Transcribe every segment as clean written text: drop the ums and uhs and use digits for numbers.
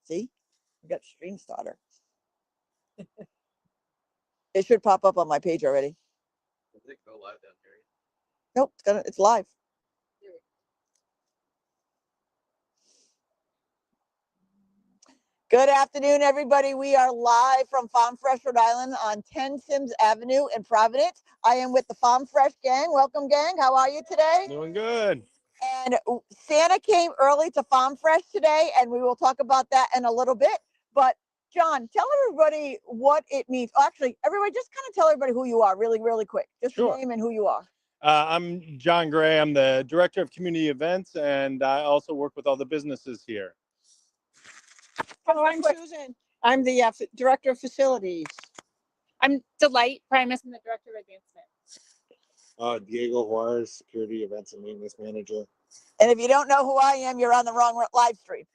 See, we got stream starter. It should pop up on my page already. Does it go live down here? Nope, it's live. Good afternoon, everybody. We are live from Farm Fresh, Rhode Island on 10 Sims Avenue in Providence. I am with the Farm Fresh gang. Welcome, gang. How are you today? Doing good. And Santa came early to Farm Fresh today, and we will talk about that in a little bit. But John, tell everybody what it means. Actually, everybody, just kind of tell everybody who you are really, really quick. Just Sure. your name and who you are. I'm John Gray. I'm the Director of Community Events, and I also work with all the businesses here. Hello, I'm Susan. I'm the Director of Facilities. I'm Delight Primus. I'm the Director of Advancement. Diego Juarez, Security Events and Maintenance Manager. And if you don't know who I am, you're on the wrong live stream.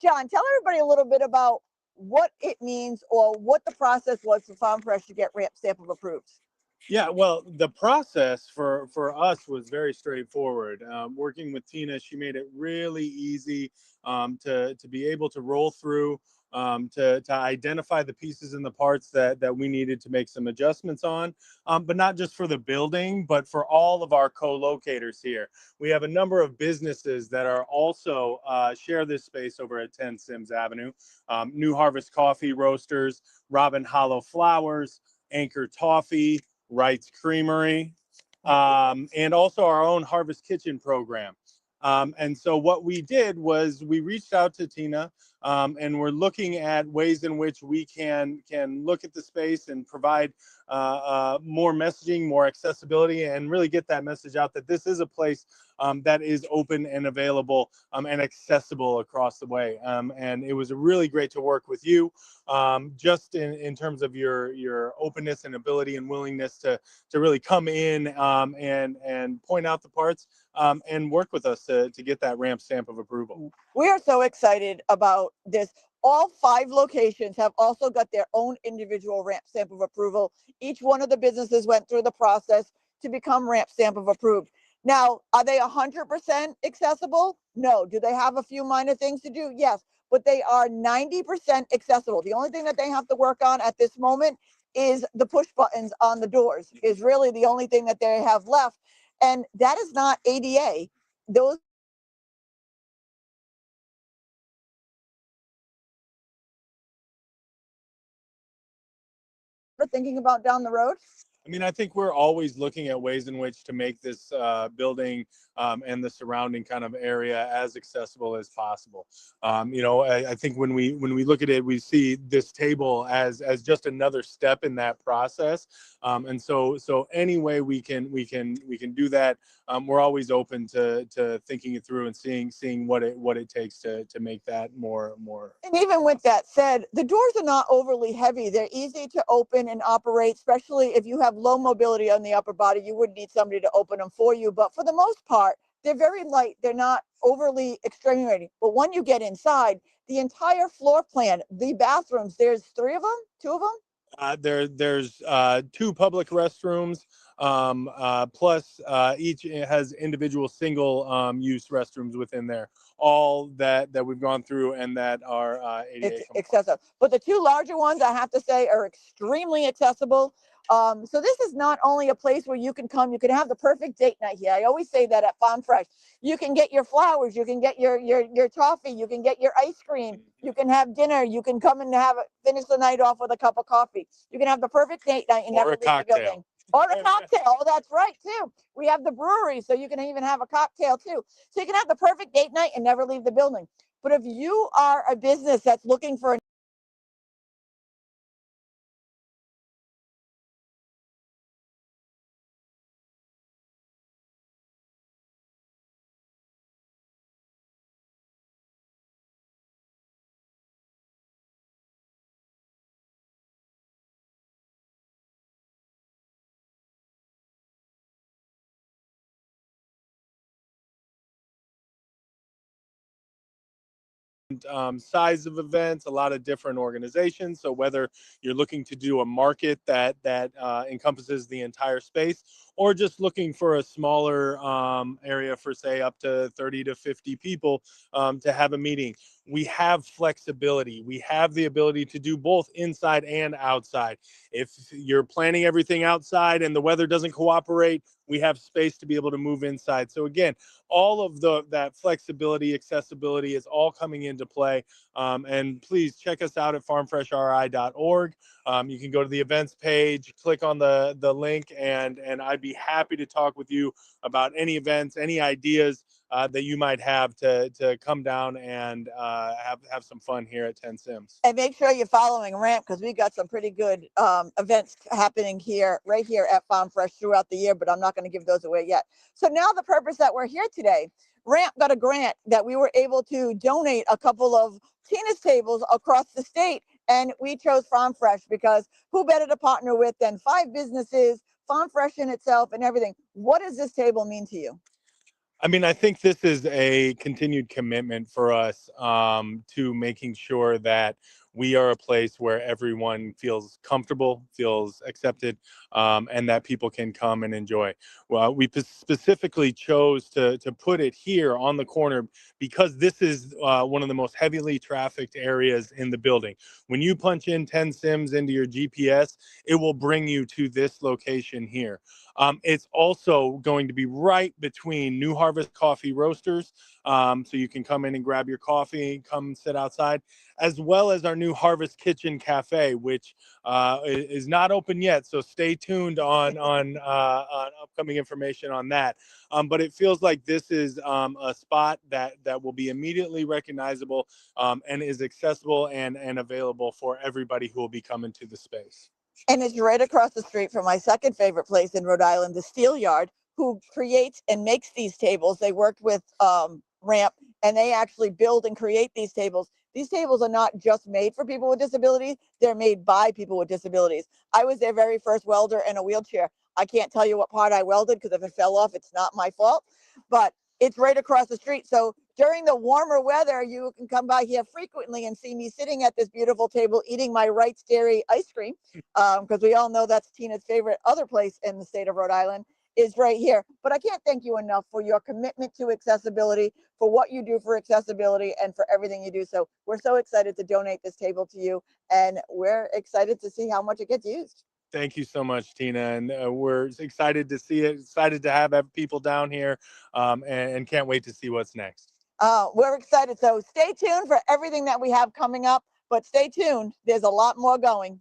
John, tell everybody a little bit about what it means or what the process was for Farm Fresh to get ramp stamp approved. Yeah, well, the process for us was very straightforward. Working with Tina, she made it really easy to be able to roll through, to identify the pieces and the parts that we needed to make some adjustments on, but not just for the building, but for all of our co-locators here. We have a number of businesses that are also share this space over at 10 Sims Avenue. New Harvest Coffee Roasters, Robin Hollow Flowers, Anchor Toffee, Wright's Creamery, and also our own Harvest Kitchen program. And so what we did was we reached out to Tina, and we're looking at ways in which we can look at the space and provide more messaging, more accessibility, and really get that message out that this is a place that is open and available and accessible across the way. And it was really great to work with you, just in terms of your openness and ability and willingness to really come in and point out the parts and work with us to get that ramp stamp of approval. We are so excited about this. All 5 locations have also got their own individual ramp stamp of approval. Each one of the businesses went through the process to become ramp stamp of approved. Now, are they 100% accessible? No. Do they have a few minor things to do? Yes, but they are 90% accessible. The only thing that they have to work on at this moment is the push buttons on the doors is really the only thing that they have left. And that is not ADA. Those are thinking about down the road. I mean, I think we're always looking at ways in which to make this building and the surrounding kind of area as accessible as possible. You know, I think when we look at it, we see this table as just another step in that process. And so any way we can do that, we're always open to thinking it through and seeing what it takes to make that more. And even with that said, the doors are not overly heavy. They're easy to open and operate, especially if you have low mobility on the upper body. You would need somebody to open them for you. But for the most part, they're very light. They're not overly extenuating. But when you get inside, the entire floor plan, the bathrooms, there's 3 of them, 2 of them. There's 2 public restrooms, plus each has individual single use restrooms within there, all that we've gone through and that are ADA accessible. But the 2 larger ones, I have to say, are extremely accessible. So this is not only a place where you can come, you can have the perfect date night here. I always say that at Farm Fresh. You can get your flowers, you can get your toffee, you can get your ice cream, you can have dinner, you can come and finish the night off with a cup of coffee. You can have the perfect date night and never leave the building. Or a cocktail. Oh, that's right too. We have the brewery, so you can even have a cocktail too. So you can have the perfect date night and never leave the building. But if you are a business that's looking for size of events, a lot of different organizations. So whether you're looking to do a market that encompasses the entire space, or just looking for a smaller area for, say, up to 30 to 50 people to have a meeting, we have flexibility. We have the ability to do both inside and outside. If you're planning everything outside and the weather doesn't cooperate, we have space to be able to move inside. So again, all of that flexibility, accessibility is all coming into play. And please check us out at farmfreshri.org. You can go to the events page, click on the link, and I'd be happy to talk with you about any events, any ideas that you might have to come down and have some fun here at 10 Sims. And make sure you're following Ramp, because we got some pretty good events happening here, right here at Farm Fresh throughout the year, but I'm not going to give those away yet. So now the purpose that we're here today, Ramp got a grant that we were able to donate a couple of Tina's tables across the state. And we chose Farm Fresh because who better to partner with than 5 businesses, Farm Fresh in itself and everything. What does this table mean to you? I mean, I think this is a continued commitment for us to making sure that we are a place where everyone feels comfortable, feels accepted, and that people can come and enjoy. Well, we specifically chose to put it here on the corner because this is one of the most heavily trafficked areas in the building. When you punch in 10 Sims into your GPS, it will bring you to this location here. It's also going to be right between New Harvest Coffee Roasters, so you can come in and grab your coffee, come sit outside, as well as our new Harvest Kitchen Cafe, which is not open yet. So stay tuned on upcoming information on that. But it feels like this is a spot that will be immediately recognizable and is accessible and available for everybody who will be coming to the space. And it's right across the street from my second favorite place in Rhode Island, the Steel Yard, who creates and makes these tables. They worked with Ramp, and they actually build and create these tables. These tables are not just made for people with disabilities, they're made by people with disabilities. I was their very first welder in a wheelchair. I can't tell you what part I welded, because if it fell off, it's not my fault, but it's right across the street. So during the warmer weather, you can come by here frequently and see me sitting at this beautiful table eating my Wright's Dairy ice cream, because we all know that's Tina's favorite other place in the state of Rhode Island, is right here. But I can't thank you enough for your commitment to accessibility, for what you do for accessibility, and for everything you do. So we're so excited to donate this table to you, and we're excited to see how much it gets used. Thank you so much, Tina. And we're excited to see it, excited to have people down here, and can't wait to see what's next. We're excited. So stay tuned for everything that we have coming up, but stay tuned. There's a lot more going.